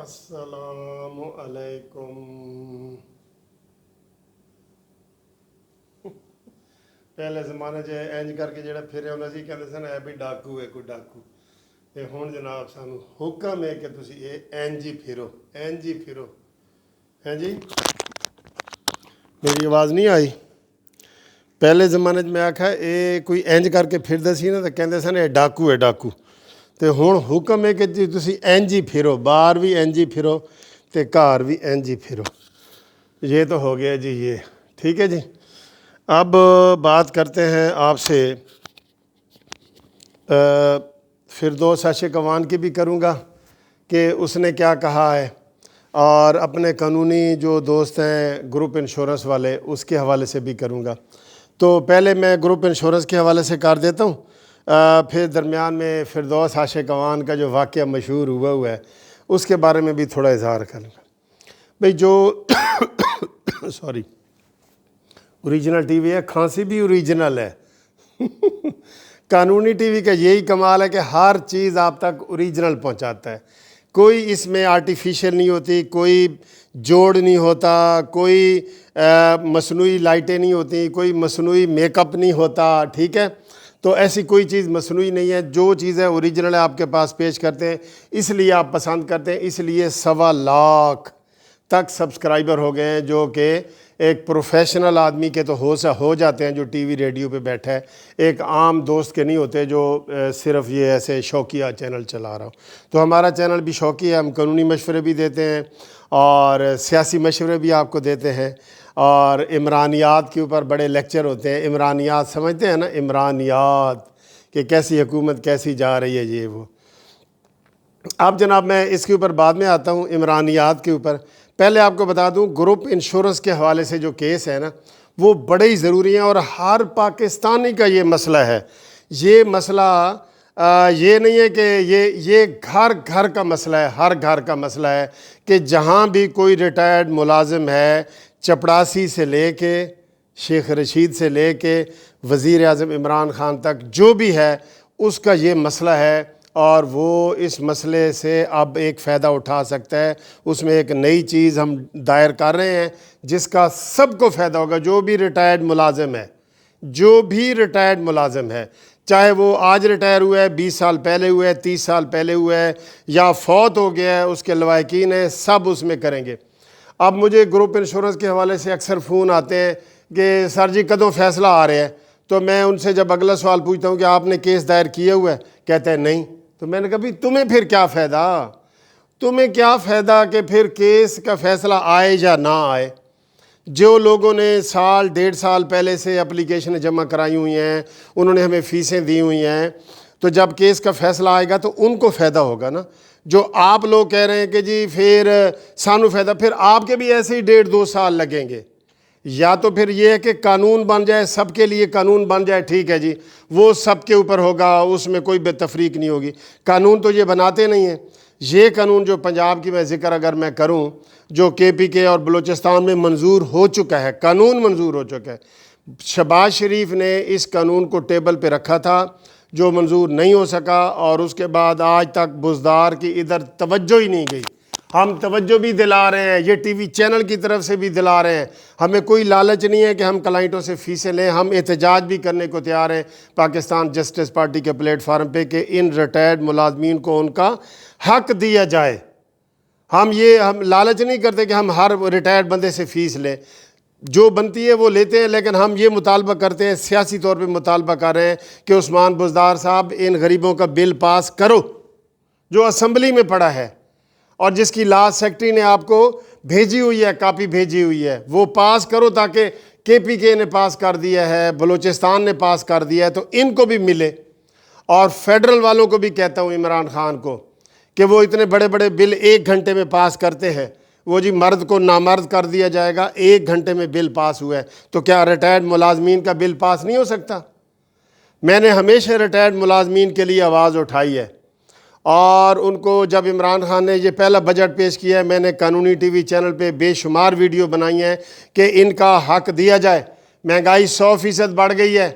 السلام علیکم۔ پہلے زمانے چ انج کر کے جڑا پھرے ہونا سی کہندے سن اے بھی ڈاکو ہے کوئی ڈاکو، تے ہن جناب سانو حکم ہے کہ تسی اے انج ہی پھرو، انج ہی پھرو۔ ہیں جی میری آواز نہیں آئی؟ پہلے زمانے میں آکھا اے کوئی انج کر کے پھردا سی نا تے کہندے سن اے ڈاکو ہے ڈاکو، تے ہن حکم ہے کہ جی تسی انج ہی پھرو، باہر بھی انج ہی پھرو تے گھر بھی انج ہی پھرو۔ یہ تو ہو گیا جی یہ، ٹھیک ہے جی۔ اب بات کرتے ہیں آپ سے فردوس اشقوان کی بھی کروں گا کہ اس نے کیا کہا ہے، اور اپنے قانونی جو دوست ہیں گروپ انشورنس والے اس کے حوالے سے بھی کروں گا۔ تو پہلے میں گروپ انشورنس کے حوالے سے کر دیتا ہوں، پھر درمیان میں فردوس اشقوان کا جو واقعہ مشہور ہوا ہے اس کے بارے میں بھی تھوڑا اظہار کروں گا۔ بھئی جو سوری اوریجنل ٹی وی ہے، کھانسی بھی اوریجنل ہے۔ قانونی ٹی وی کا یہی کمال ہے کہ ہر چیز آپ تک اوریجنل پہنچاتا ہے، کوئی اس میں آرٹیفیشل نہیں ہوتی، کوئی جوڑ نہیں ہوتا، کوئی مصنوعی لائٹیں نہیں ہوتی، کوئی مصنوعی میک اپ نہیں ہوتا، ٹھیک ہے۔ تو ایسی کوئی چیز مصنوعی نہیں ہے، جو چیز ہے اوریجنل ہے آپ کے پاس پیش کرتے ہیں، اس لیے آپ پسند کرتے ہیں، اس لیے 1.25 تک سبسکرائبر ہو گئے ہیں، جو کہ ایک پروفیشنل آدمی کے تو ہو جاتے ہیں جو ٹی وی ریڈیو پہ بیٹھا ہے، ایک عام دوست کے نہیں ہوتے جو صرف یہ ایسے شوقیہ چینل چلا رہا ہو۔ تو ہمارا چینل بھی شوقی ہے، ہم قانونی مشورے بھی دیتے ہیں اور سیاسی مشورے بھی آپ کو دیتے ہیں، اور عمرانیات کے اوپر بڑے لیکچر ہوتے ہیں۔ عمرانیات سمجھتے ہیں نا، عمرانیات کہ کیسی حکومت کیسی جا رہی ہے یہ وہ۔ اب جناب میں اس کے اوپر بعد میں آتا ہوں، عمرانیات کے اوپر۔ پہلے آپ کو بتا دوں گروپ انشورنس کے حوالے سے جو کیس ہے نا وہ بڑے ہی ضروری ہیں، اور ہر پاکستانی کا یہ مسئلہ ہے۔ یہ مسئلہ یہ نہیں ہے کہ یہ گھر گھر کا مسئلہ ہے، ہر گھر کا مسئلہ ہے کہ جہاں بھی کوئی ریٹائرڈ ملازم ہے، چپڑاسی سے لے کے شیخ رشید سے لے کے وزیر اعظم عمران خان تک جو بھی ہے اس کا یہ مسئلہ ہے، اور وہ اس مسئلے سے اب ایک فائدہ اٹھا سکتا ہے۔ اس میں ایک نئی چیز ہم دائر کر رہے ہیں جس کا سب کو فائدہ ہوگا، جو بھی ریٹائرڈ ملازم ہے، جو بھی ریٹائرڈ ملازم ہے، چاہے وہ آج ریٹائر ہوا ہے، 20 سال پہلے ہوا ہے، 30 سال پہلے ہوا ہے، یا فوت ہو گیا ہے، اس کے لواحقین ہیں، سب اس میں کریں گے۔ اب مجھے گروپ انشورنس کے حوالے سے اکثر فون آتے ہیں کہ سر جی کدوں فیصلہ آ رہے ہیں، تو میں ان سے جب اگلا سوال پوچھتا ہوں کہ آپ نے کیس دائر کیا ہوا ہے، کہتے ہیں نہیں۔ تو میں نے کہا بھی تمہیں پھر کیا فائدہ، تمہیں کیا فائدہ کہ پھر کیس کا فیصلہ آئے یا نہ آئے۔ جو لوگوں نے سال 1.5 سال پہلے سے اپلیکیشن جمع کرائی ہوئی ہیں، انہوں نے ہمیں فیسیں دی ہوئی ہیں، تو جب کیس کا فیصلہ آئے گا تو ان کو فائدہ ہوگا نا۔ جو آپ لوگ کہہ رہے ہیں کہ جی پھر سانو فائدہ، پھر آپ کے بھی ایسے ہی 1.5-2 سال لگیں گے۔ یا تو پھر یہ ہے کہ قانون بن جائے، سب کے لیے قانون بن جائے، ٹھیک ہے جی، وہ سب کے اوپر ہوگا، اس میں کوئی بے تفریق نہیں ہوگی۔ قانون تو یہ بناتے نہیں ہیں۔ یہ قانون جو پنجاب کی میں ذکر اگر میں کروں، جو کے پی کے اور بلوچستان میں منظور ہو چکا ہے، قانون منظور ہو چکا ہے، شہباز شریف نے اس قانون کو ٹیبل پہ رکھا تھا جو منظور نہیں ہو سکا، اور اس کے بعد آج تک بزدار کی ادھر توجہ ہی نہیں گئی۔ ہم توجہ بھی دلا رہے ہیں، یہ ٹی وی چینل کی طرف سے بھی دلا رہے ہیں، ہمیں کوئی لالچ نہیں ہے کہ ہم کلائنٹوں سے فیسیں لیں، ہم احتجاج بھی کرنے کو تیار ہیں پاکستان جسٹس پارٹی کے پلیٹ فارم پہ کہ ان ریٹائرڈ ملازمین کو ان کا حق دیا جائے۔ ہم لالچ نہیں کرتے کہ ہم ہر ریٹائرڈ بندے سے فیس لیں، جو بنتی ہے وہ لیتے ہیں، لیکن ہم یہ مطالبہ کرتے ہیں، سیاسی طور پہ مطالبہ کر رہے ہیں کہ عثمان بزدار صاحب ان غریبوں کا بل پاس کرو جو اسمبلی میں پڑا ہے، اور جس کی لا سیکٹری نے آپ کو بھیجی ہوئی ہے، کاپی بھیجی ہوئی ہے، وہ پاس کرو تاکہ کے پی کے نے پاس کر دیا ہے، بلوچستان نے پاس کر دیا ہے، تو ان کو بھی ملے۔ اور فیڈرل والوں کو بھی کہتا ہوں، عمران خان کو، کہ وہ اتنے بڑے بڑے بل 1 گھنٹے میں پاس کرتے ہیں، وہ جی مرد کو نامرد کر دیا جائے گا، 1 گھنٹے میں بل پاس ہوا ہے، تو کیا ریٹائرڈ ملازمین کا بل پاس نہیں ہو سکتا؟ میں نے ہمیشہ ریٹائرڈ ملازمین کے لیے آواز اٹھائی ہے، اور ان کو جب عمران خان نے یہ پہلا بجٹ پیش کیا ہے، میں نے قانونی ٹی وی چینل پہ بے شمار ویڈیو بنائی ہیں کہ ان کا حق دیا جائے۔ مہنگائی 100% بڑھ گئی ہے،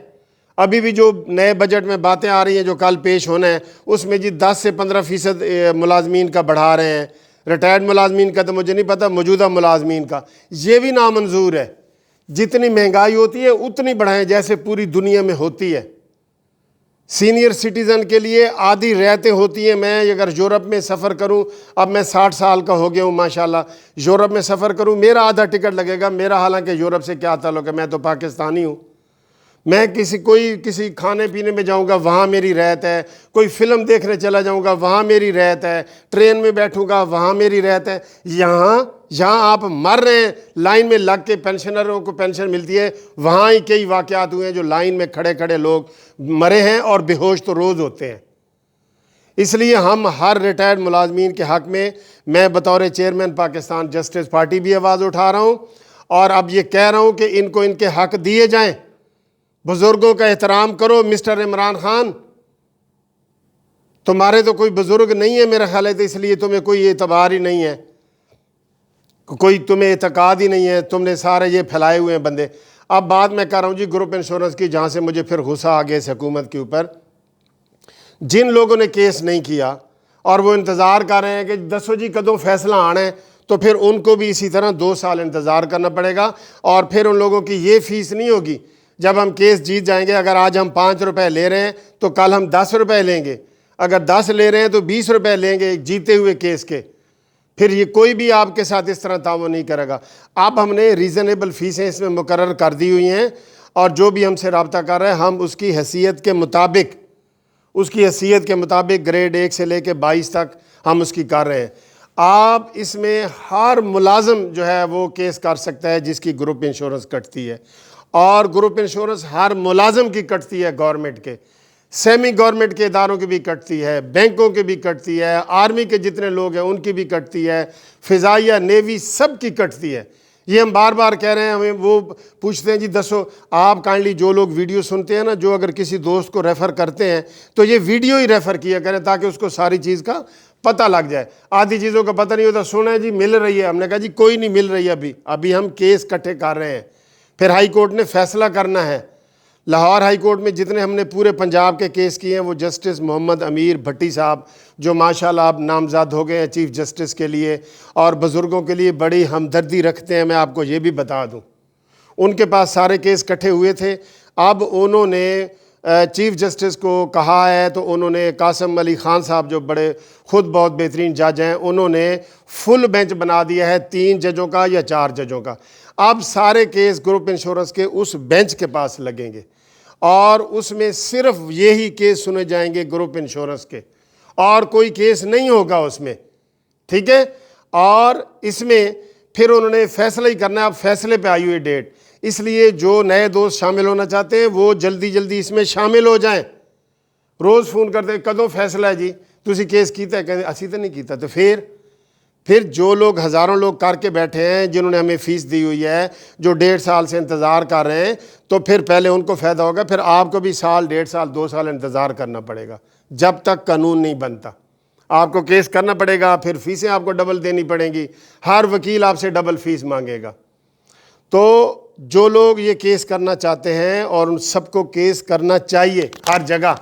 ابھی بھی جو نئے بجٹ میں باتیں آ رہی ہیں جو کل پیش ہونا ہے، اس میں جی 10 سے 15% ملازمین کا بڑھا رہے ہیں، ریٹائرڈ ملازمین کا تو مجھے نہیں پتہ، موجودہ ملازمین کا یہ بھی نامنظور ہے۔ جتنی مہنگائی ہوتی ہے اتنی بڑھائیں جیسے پوری دنیا میں ہوتی ہے۔ سینئر سٹیزن کے لیے آدھی رعایتیں ہوتی ہیں۔ میں اگر یورپ میں سفر کروں، اب میں 60 سال کا ہو گیا ہوں ماشاءاللہ، یورپ میں سفر کروں میرا آدھا ٹکٹ لگے گا میرا، حالانکہ یورپ سے کیا تعلق ہے، میں تو پاکستانی ہوں۔ میں کسی کھانے پینے میں جاؤں گا وہاں میری رعایت ہے، کوئی فلم دیکھنے چلا جاؤں گا وہاں میری رعایت ہے، ٹرین میں بیٹھوں گا وہاں میری رعایت ہے۔ یہاں آپ مر رہے ہیں لائن میں لگ کے، پینشنروں کو پینشن ملتی ہے، وہاں ہی کئی واقعات ہوئے ہیں جو لائن میں کھڑے کھڑے لوگ مرے ہیں، اور بے ہوش تو روز ہوتے ہیں۔ اس لیے ہم ہر ریٹائرڈ ملازمین کے حق میں بطور چیئرمین پاکستان جسٹس پارٹی بھی آواز اٹھا رہا ہوں، اور اب یہ کہہ رہا ہوں کہ ان کو ان کے حق دیے جائیں۔ بزرگوں کا احترام کرو۔ مسٹر عمران خان، تمہارے تو کوئی بزرگ نہیں ہے میرا خیال ہے، تو اس لیے تمہیں کوئی اعتبار ہی نہیں ہے، کوئی تمہیں اعتقاد ہی نہیں ہے، تم نے سارے یہ پھیلائے ہوئے ہیں بندے۔ اب بات میں کر رہا ہوں جی گروپ انشورنس کی، جہاں سے مجھے پھر غصہ آ گیا اس حکومت کے اوپر۔ جن لوگوں نے کیس نہیں کیا اور وہ انتظار کر رہے ہیں کہ دسو جی کدوں فیصلہ آنا ہے، تو پھر ان کو بھی اسی طرح 2 سال انتظار کرنا پڑے گا، اور پھر ان لوگوں کی یہ فیس نہیں ہوگی۔ جب ہم کیس جیت جائیں گے، اگر آج ہم 5 روپے لے رہے ہیں تو کل ہم 10 روپے لیں گے، اگر 10 لے رہے ہیں تو 20 روپے لیں گے جیتے ہوئے کیس کے۔ پھر یہ کوئی بھی آپ کے ساتھ اس طرح تعاون نہیں کرے گا۔ اب ہم نے ریزنیبل فیسیں اس میں مقرر کر دی ہوئی ہیں، اور جو بھی ہم سے رابطہ کر رہے ہیں ہم اس کی حیثیت کے مطابق گریڈ 1 سے لے کے 22 تک ہم اس کی کر رہے ہیں۔ آپ اس میں ہر ملازم جو ہے وہ کیس کر سکتا ہے جس کی گروپ انشورنس کٹتی ہے، اور گروپ انشورنس ہر ملازم کی کٹتی ہے، گورنمنٹ کے، سیمی گورنمنٹ کے اداروں کی بھی کٹتی ہے، بینکوں کی بھی کٹتی ہے، آرمی کے جتنے لوگ ہیں ان کی بھی کٹتی ہے، فضائیہ، نیوی، سب کی کٹتی ہے۔ یہ ہم بار بار کہہ رہے ہیں، ہمیں وہ پوچھتے ہیں جی دسو آپ کائنڈلی جو لوگ ویڈیو سنتے ہیں نا، جو اگر کسی دوست کو ریفر کرتے ہیں تو یہ ویڈیو ہی ریفر کیا کریں تاکہ اس کو ساری چیز کا پتہ لگ جائے۔ آدھی چیزوں کا پتہ نہیں ہوتا، سنا ہے جی مل رہی ہے، ہم نے کہا جی کوئی نہیں مل رہی ہے، ابھی ہم کیس کٹھے کر رہے ہیں، پھر ہائی کورٹ نے فیصلہ کرنا ہے۔ لاہور ہائی کورٹ میں جتنے ہم نے پورے پنجاب کے کیس کیے ہیں، وہ جسٹس محمد امیر بھٹی صاحب جو ماشاءاللہ اب نامزد ہو گئے ہیں چیف جسٹس کے لیے، اور بزرگوں کے لیے بڑی ہمدردی رکھتے ہیں، میں آپ کو یہ بھی بتا دوں۔ ان کے پاس سارے کیس کٹھے ہوئے تھے، اب انہوں نے چیف جسٹس کو کہا ہے، تو انہوں نے قاسم علی خان صاحب جو بڑے خود بہت بہترین جج ہیں، انہوں نے فل بینچ بنا دیا ہے 3 ججوں کا یا 4 ججوں کا۔ اب سارے کیس گروپ انشورنس کے اس بینچ کے پاس لگیں گے، اور اس میں صرف یہی کیس سنے جائیں گے گروپ انشورنس کے، اور کوئی کیس نہیں ہوگا اس میں، ٹھیک ہے؟ اور اس میں پھر انہوں نے فیصلہ ہی کرنا ہے، اب فیصلے پہ آئی ہوئی ڈیٹ، اس لیے جو نئے دوست شامل ہونا چاہتے ہیں وہ جلدی جلدی اس میں شامل ہو جائیں۔ روز فون کرتے ہیں کدوں فیصلہ ہے جی، تسی کیس کیتا ہے؟ کہتے اسی تو نہیں کیتا۔ تو پھر جو لوگ ہزاروں لوگ کر کے بیٹھے ہیں جنہوں نے ہمیں فیس دی ہوئی ہے، جو 1.5 سال سے انتظار کر رہے ہیں، تو پھر پہلے ان کو فائدہ ہوگا، پھر آپ کو بھی سال 1.5 سال 2 سال انتظار کرنا پڑے گا جب تک قانون نہیں بنتا۔ آپ کو کیس کرنا پڑے گا، پھر فیسیں آپ کو ڈبل دینی پڑیں گی، ہر وکیل آپ سے ڈبل فیس مانگے گا۔ تو جو لوگ یہ کیس کرنا چاہتے ہیں، اور ان سب کو کیس کرنا چاہیے ہر جگہ،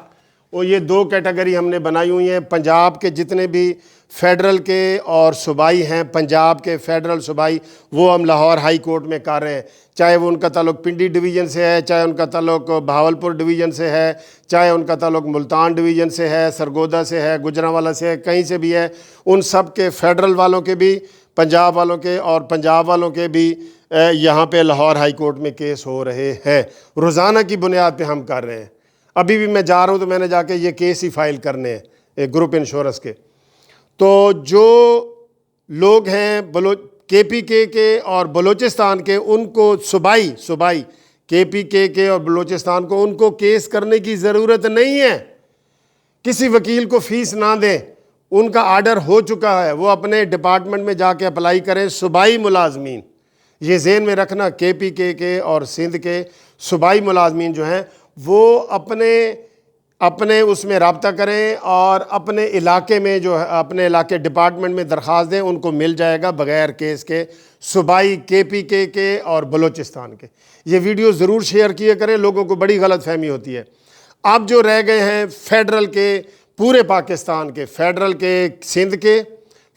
وہ یہ 2 کیٹیگری ہم نے بنائی ہوئی ہیں۔ پنجاب کے جتنے بھی فیڈرل کے اور صوبائی ہیں، پنجاب کے فیڈرل صوبائی، وہ ہم لاہور ہائی کورٹ میں کر رہے ہیں، چاہے وہ ان کا تعلق پنڈی ڈویژن سے ہے، چاہے ان کا تعلق بہاولپور ڈویژن سے ہے، چاہے ان کا تعلق ملتان ڈویژن سے ہے، سرگودا سے ہے، گجرانوالہ سے ہے، کہیں سے بھی ہے، ان سب کے فیڈرل والوں کے بھی، پنجاب والوں کے اور پنجاب والوں کے بھی یہاں پہ لاہور ہائی کورٹ میں کیس ہو رہے ہیں۔ روزانہ کی بنیاد پہ ہم کر رہے ہیں۔ ابھی بھی میں جا رہا ہوں تو میں نے جا کے یہ کیس ہی فائل کرنے ہیں گروپ انشورنس کے۔ تو جو لوگ ہیں کے پی کے اور بلوچستان کے، ان کو صوبائی کے پی کے اور بلوچستان کو، ان کو کیس کرنے کی ضرورت نہیں ہے۔ کسی وکیل کو فیس نہ دیں، ان کا آرڈر ہو چکا ہے، وہ اپنے ڈپارٹمنٹ میں جا کے اپلائی کریں۔ صوبائی ملازمین، یہ ذہن میں رکھنا، کے پی کے اور سندھ کے صوبائی ملازمین جو ہیں، وہ اپنے اس میں رابطہ کریں، اور اپنے علاقے میں جو ہے، اپنے علاقے ڈپارٹمنٹ میں درخواست دیں، ان کو مل جائے گا بغیر کیس کے، صوبائی کے پی کے اور بلوچستان کے۔ یہ ویڈیو ضرور شیئر کیا کریں، لوگوں کو بڑی غلط فہمی ہوتی ہے۔ اب جو رہ گئے ہیں فیڈرل کے، پورے پاکستان کے، فیڈرل کے سندھ کے،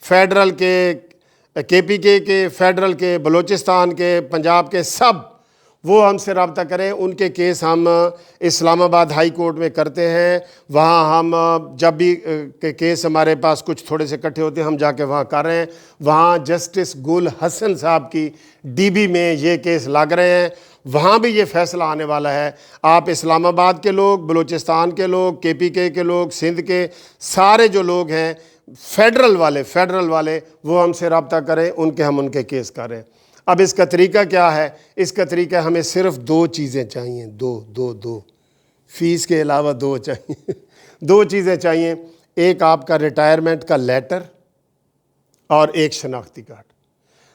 فیڈرل کے پی کے فیڈرل کے بلوچستان کے پنجاب کے سب وہ ہم سے رابطہ کریں. ان کے کیس ہم اسلام آباد ہائی کورٹ میں کرتے ہیں. وہاں ہم جب بھی کیس ہمارے پاس کچھ تھوڑے سے اکٹھے ہوتے ہیں ہم جا کے وہاں کر رہے ہیں. وہاں جسٹس گل حسن صاحب کی ڈی بی میں یہ کیس لگ رہے ہیں. وہاں بھی یہ فیصلہ آنے والا ہے. آپ اسلام آباد کے لوگ، بلوچستان کے لوگ، کے پی کے لوگ، سندھ کے سارے جو لوگ ہیں فیڈرل والے وہ ہم سے رابطہ کریں، ان کے کیس کریں. اب اس کا طریقہ کیا ہے؟ اس کا طریقہ ہمیں صرف 2 چیزیں چاہیے. دو فیس کے علاوہ 2 چاہیے. 2 چیزیں چاہیے. ایک آپ کا ریٹائرمنٹ کا لیٹر اور ایک شناختی کارڈ.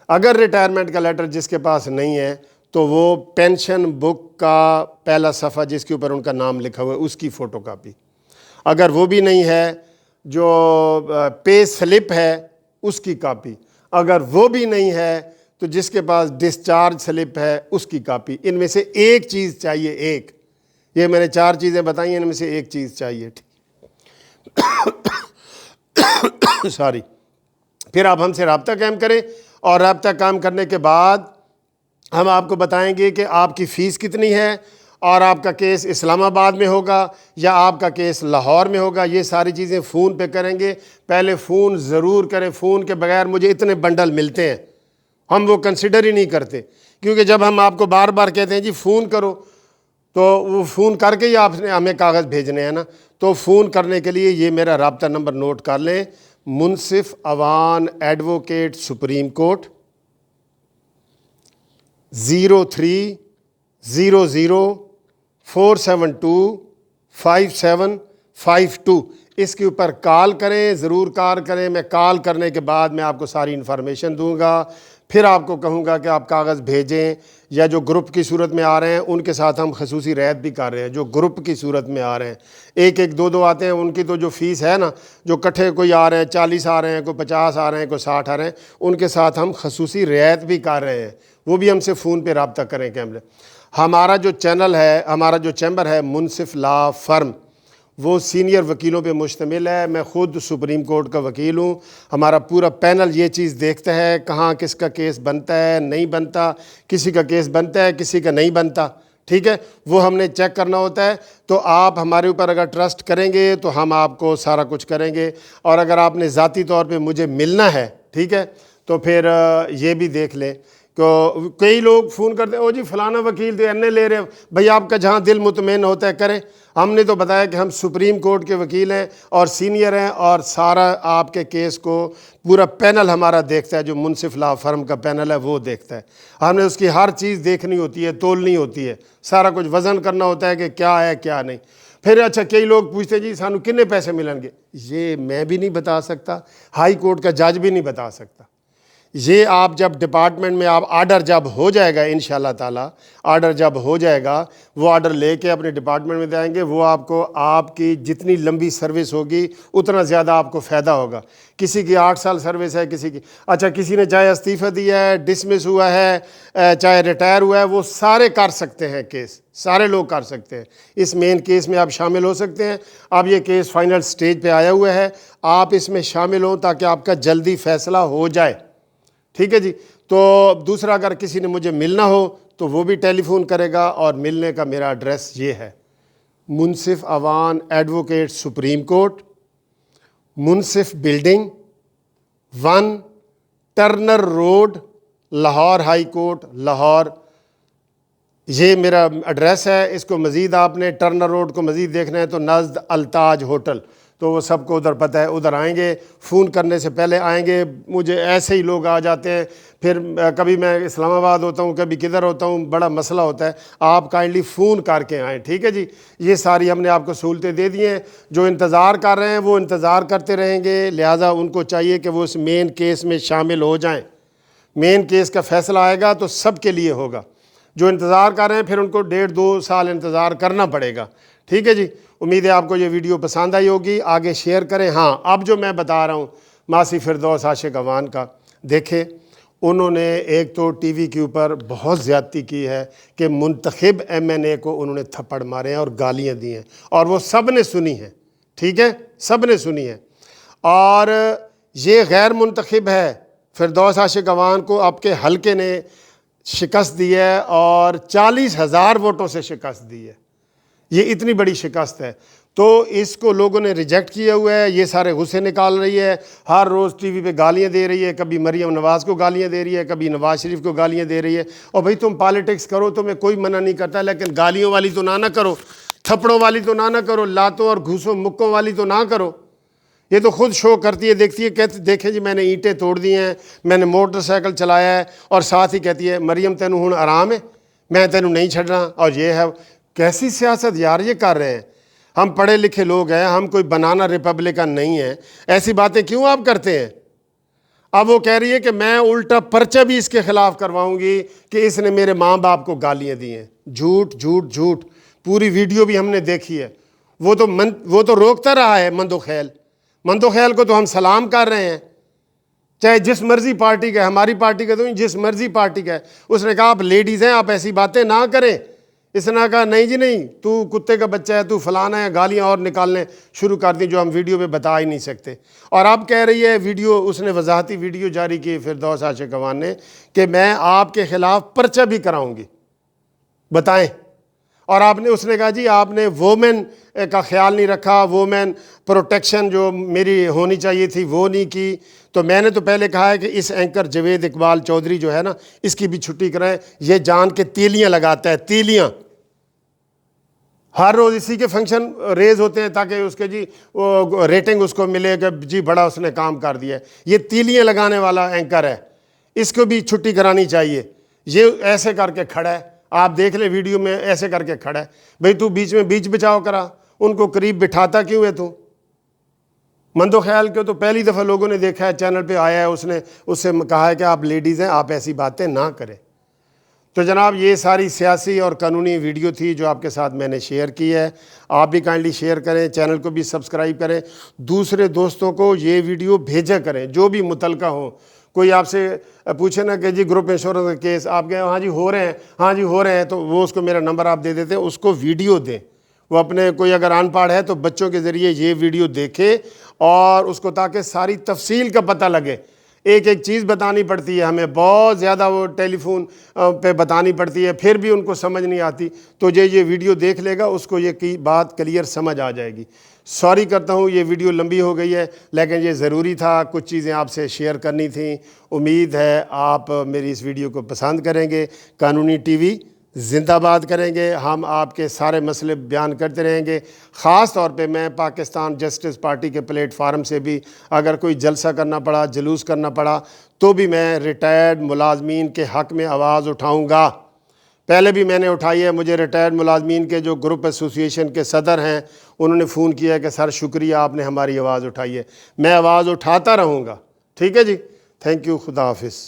اگر ریٹائرمنٹ کا لیٹر جس کے پاس نہیں ہے تو وہ پینشن بک کا پہلا صفحہ جس کے اوپر ان کا نام لکھا ہوا ہے اس کی فوٹو کاپی. اگر وہ بھی نہیں ہے جو پے سلپ ہے اس کی کاپی. اگر وہ بھی نہیں ہے تو جس کے پاس ڈسچارج سلپ ہے اس کی کاپی. ان میں سے ایک چیز چاہیے. ایک، یہ میں نے 4 چیزیں بتائی، ان میں سے ایک چیز چاہیے. سوری. پھر آپ ہم سے رابطہ قائم کریں اور رابطہ قائم کرنے کے بعد ہم آپ کو بتائیں گے کہ آپ کی فیس کتنی ہے اور آپ کا کیس اسلام آباد میں ہوگا یا آپ کا کیس لاہور میں ہوگا. یہ ساری چیزیں فون پہ کریں گے. پہلے فون ضرور کریں. فون کے بغیر مجھے اتنے بنڈل ملتے ہیں ہم وہ کنسیڈر ہی نہیں کرتے، کیونکہ جب ہم آپ کو بار بار کہتے ہیں جی فون کرو تو وہ فون کر کے ہی آپ نے ہمیں کاغذ بھیجنے ہیں نا. تو فون کرنے کے لیے یہ میرا رابطہ نمبر نوٹ کر لیں. منصف اوان ایڈوکیٹ سپریم کورٹ 0300472572. اس کے اوپر کال کریں، ضرور کال کریں. میں کال کرنے کے بعد میں آپ کو ساری انفارمیشن دوں گا. پھر آپ کو کہوں گا کہ آپ کاغذ بھیجیں، یا جو گروپ کی صورت میں آ رہے ہیں ان کے ساتھ ہم خصوصی رعایت بھی کر رہے ہیں. جو گروپ کی صورت میں آ رہے ہیں 1-2 آتے ہیں، ان کی تو جو فیس ہے نا، جو کٹھے کوئی آ رہے ہیں 40 آ رہے ہیں، کوئی 50 آ رہے ہیں، کوئی 60 آ رہے ہیں، ان کے ساتھ ہم خصوصی رعایت بھی کر رہے ہیں. وہ بھی ہم سے فون پہ رابطہ کریں. کیمرے ہمارا جو چینل ہے، ہمارا جو چیمبر ہے منصف لا فرم، وہ سینئر وکیلوں پہ مشتمل ہے. میں خود سپریم کورٹ کا وکیل ہوں. ہمارا پورا پینل یہ چیز دیکھتا ہے کہاں کس کا کیس بنتا ہے نہیں بنتا. کسی کا کیس بنتا ہے، کسی کا نہیں بنتا. ٹھیک ہے، وہ ہم نے چیک کرنا ہوتا ہے. تو آپ ہمارے اوپر اگر ٹرسٹ کریں گے تو ہم آپ کو سارا کچھ کریں گے. اور اگر آپ نے ذاتی طور پہ مجھے ملنا ہے، ٹھیک ہے، تو پھر یہ بھی دیکھ لیں. کئی لوگ فون کرتے ہیں، او جی فلانا وکیل تو اینے لے رہے ہیں. بھئی آپ کا جہاں دل مطمئن ہوتا ہے کریں. ہم نے تو بتایا کہ ہم سپریم کورٹ کے وکیل ہیں اور سینئر ہیں، اور سارا آپ کے کیس کو پورا پینل ہمارا دیکھتا ہے. جو منصف لا فرم کا پینل ہے وہ دیکھتا ہے. ہم نے اس کی ہر چیز دیکھنی ہوتی ہے، تولنی ہوتی ہے، سارا کچھ وزن کرنا ہوتا ہے کہ کیا ہے کیا نہیں. پھر اچھا کئی لوگ پوچھتے ہیں جی سانو کتنے پیسے ملیں گے. یہ میں بھی نہیں بتا سکتا، ہائی کورٹ کا جج بھی نہیں بتا سکتا. یہ آپ جب ڈپارٹمنٹ میں آپ آرڈر جب ہو جائے گا انشاءاللہ تعالی، آرڈر جب ہو جائے گا، وہ آرڈر لے کے اپنے ڈپارٹمنٹ میں جائیں گے. وہ آپ کو آپ کی جتنی لمبی سروس ہوگی اتنا زیادہ آپ کو فائدہ ہوگا. کسی کی 8 سال سروس ہے، کسی کی اچھا کسی نے چاہے استعفیٰ دیا ہے، ڈسمس ہوا ہے، چاہے ریٹائر ہوا ہے، وہ سارے کر سکتے ہیں کیس. سارے لوگ کر سکتے ہیں. اس مین کیس میں آپ شامل ہو سکتے ہیں. اب یہ کیس فائنل سٹیج پہ آیا ہوا ہے، آپ اس میں شامل ہوں تاکہ آپ کا جلدی فیصلہ ہو جائے. ٹھیک ہے جی. تو دوسرا اگر کسی نے مجھے ملنا ہو تو وہ بھی ٹیلی فون کرے گا. اور ملنے کا میرا ایڈریس یہ ہے: Munsif Awan advocate supreme court, Munsif building 1 Turner road, Lahore high court, Lahore. یہ میرا ایڈریس ہے. اس کو مزید آپ نے ٹرنر روڈ کو مزید دیکھنا ہے تو نزد التاج ہوٹل، تو وہ سب کو ادھر پتہ ہے. ادھر آئیں گے، فون کرنے سے پہلے آئیں گے. مجھے ایسے ہی لوگ آ جاتے ہیں، پھر کبھی میں اسلام آباد ہوتا ہوں، کبھی کدھر ہوتا ہوں، بڑا مسئلہ ہوتا ہے. آپ کائنڈلی فون کر کے آئیں. ٹھیک ہے جی. یہ ساری ہم نے آپ کو سہولتیں دے دی ہیں. جو انتظار کر رہے ہیں وہ انتظار کرتے رہیں گے، لہٰذا ان کو چاہیے کہ وہ اس مین کیس میں شامل ہو جائیں. مین کیس کا فیصلہ آئے گا تو سب کے لیے ہوگا. جو انتظار کر رہے ہیں پھر ان کو 1.5-2 سال انتظار کرنا پڑے گا. ٹھیک ہے جی. امید ہے آپ کو یہ ویڈیو پسند آئی ہوگی. آگے شیئر کریں. ہاں، اب جو میں بتا رہا ہوں ماسی فردوس عاشق اوان کا، دیکھیں انہوں نے ایک تو ٹی وی کے اوپر بہت زیادتی کی ہے کہ منتخب MNA کو انہوں نے تھپڑ مارے ہیں اور گالیاں دی ہیں، اور وہ سب نے سنی ہیں. ٹھیک ہے، سب نے سنی ہے. اور یہ غیر منتخب ہے، فردوس عاشق عوان کو آپ کے حلقے نے شکست دی ہے اور 40,000 ووٹوں سے شکست دی ہے، یہ اتنی بڑی شکست ہے۔ تو اس کو لوگوں نے ریجیکٹ کیا ہوا ہے، یہ سارے غصے نکال رہی ہے، ہر روز ٹی وی پہ گالیاں دے رہی ہے، کبھی مریم نواز کو گالیاں دے رہی ہے، کبھی نواز شریف کو گالیاں دے رہی ہے۔ اور بھئی تم پالیٹکس کرو، تمہیں کوئی منع نہیں کرتا، لیکن گالیوں والی تو نہ کرو، تھپڑوں والی تو نہ کرو، لاتوں اور گھوسوں مکوں والی تو نہ کرو۔ یہ تو خود شو کرتی ہے، دیکھتی ہے، کہتی دیکھیں جی میں نے اینٹیں توڑ دی ہیں، میں نے موٹر سائیکل چلایا ہے، اور ساتھ ہی کہتی ہے مریم تینوں ہن آرام ہے، میں تینوں نہیں چھڑنا، اور یہ ہے۔ کیسی سیاست یار یہ کر رہے ہیں؟ ہم پڑھے لکھے لوگ ہیں، ہم کوئی بنانا ریپبلکن نہیں ہیں، ایسی باتیں کیوں آپ کرتے ہیں؟ اب وہ کہہ رہی ہے کہ میں الٹا پرچہ بھی اس کے خلاف کرواؤں گی کہ اس نے میرے ماں باپ کو گالیاں دی ہیں۔ جھوٹ جھوٹ جھوٹ، پوری ویڈیو بھی ہم نے دیکھی ہے۔ وہ تو روکتا رہا ہے مندو خیل کو تو ہم سلام کر رہے ہیں، چاہے جس مرضی پارٹی کا ہے، ہماری پارٹی کا تو نہیں، جس مرضی پارٹی کا ہے۔ اس نے کہا آپ لیڈیز ہیں، آپ ایسی باتیں نہ کریں۔ اس نے کہا نہیں جی نہیں، تو کتے کا بچہ ہے، تو فلانا ہے، گالیاں اور نکالنے شروع کر دیں جو ہم ویڈیو پہ بتا ہی نہیں سکتے۔ اور اب کہہ رہی ہے ویڈیو، اس نے وضاحتی ویڈیو جاری کی فردوس عاشق عوان نے کہ میں آپ کے خلاف پرچہ بھی کراؤں گی، بتائیں۔ اور اس نے کہا جی آپ نے وومن کا خیال نہیں رکھا، وومن پروٹیکشن جو میری ہونی چاہیے تھی وہ نہیں کی۔ تو میں نے تو پہلے کہا ہے کہ اس اینکر جاوید اقبال چودھری جو ہے نا، اس کی بھی چھٹی کرائیں، یہ جان کے تیلیاں لگاتا ہے، تیلیاں۔ ہر روز اسی کے فنکشن ریز ہوتے ہیں تاکہ اس کے جی ریٹنگ اس کو ملے کہ جی بڑا اس نے کام کر دیا ہے۔ یہ تیلیاں لگانے والا اینکر ہے، اس کو بھی چھٹی کرانی چاہیے۔ یہ ایسے کر کے کھڑا ہے، آپ دیکھ لیں ویڈیو میں، ایسے کر کے کھڑا ہے۔ بھئی تو بیچ میں بیچ بچاؤ کرا، ان کو قریب بٹھاتا کیوں ہے تو؟ مندو خیال کو تو پہلی دفعہ لوگوں نے دیکھا ہے، چینل پہ آیا ہے، اس نے اس سے کہا ہے کہ آپ لیڈیز ہیں، آپ ایسی باتیں نہ کریں۔ تو جناب یہ ساری سیاسی اور قانونی ویڈیو تھی جو آپ کے ساتھ میں نے شیئر کی ہے۔ آپ بھی کائنڈلی شیئر کریں، چینل کو بھی سبسکرائب کریں، دوسرے دوستوں کو یہ ویڈیو بھیجا کریں جو بھی متعلقہ ہوں۔ کوئی آپ سے پوچھے نا کہ جی گروپ انشورنس کا کیس آپ کہیں ہاں جی ہو رہے ہیں، ہاں جی ہو رہے ہیں، تو وہ اس کو میرا نمبر آپ دے دیتے ہیں، اس کو ویڈیو دیں۔ وہ اپنے کوئی اگر ان پڑھ ہے تو بچوں کے ذریعے یہ ویڈیو دیکھے اور اس کو تاکہ ساری تفصیل کا پتہ لگے۔ ایک ایک چیز بتانی پڑتی ہے ہمیں، بہت زیادہ وہ ٹیلی فون پہ بتانی پڑتی ہے، پھر بھی ان کو سمجھ نہیں آتی۔ تو یہ ویڈیو دیکھ لے گا، اس کو یہ بات کلیئر سمجھ آ جائے گی۔ سوری کرتا ہوں یہ ویڈیو لمبی ہو گئی ہے، لیکن یہ ضروری تھا، کچھ چیزیں آپ سے شیئر کرنی تھیں۔ امید ہے آپ میری اس ویڈیو کو پسند کریں گے۔ قانونی ٹی وی زندہ باد کریں گے، ہم آپ کے سارے مسئلے بیان کرتے رہیں گے۔ خاص طور پہ میں پاکستان جسٹس پارٹی کے پلیٹ فارم سے بھی اگر کوئی جلسہ کرنا پڑا، جلوس کرنا پڑا، تو بھی میں ریٹائرڈ ملازمین کے حق میں آواز اٹھاؤں گا۔ پہلے بھی میں نے اٹھائی ہے، مجھے ریٹائرڈ ملازمین کے جو گروپ ایسوسیشن کے صدر ہیں انہوں نے فون کیا ہے کہ سر شکریہ آپ نے ہماری آواز اٹھائی ہے۔ میں آواز اٹھاتا رہوں گا، ٹھیک ہے جی، تھینک یو، خدا حافظ۔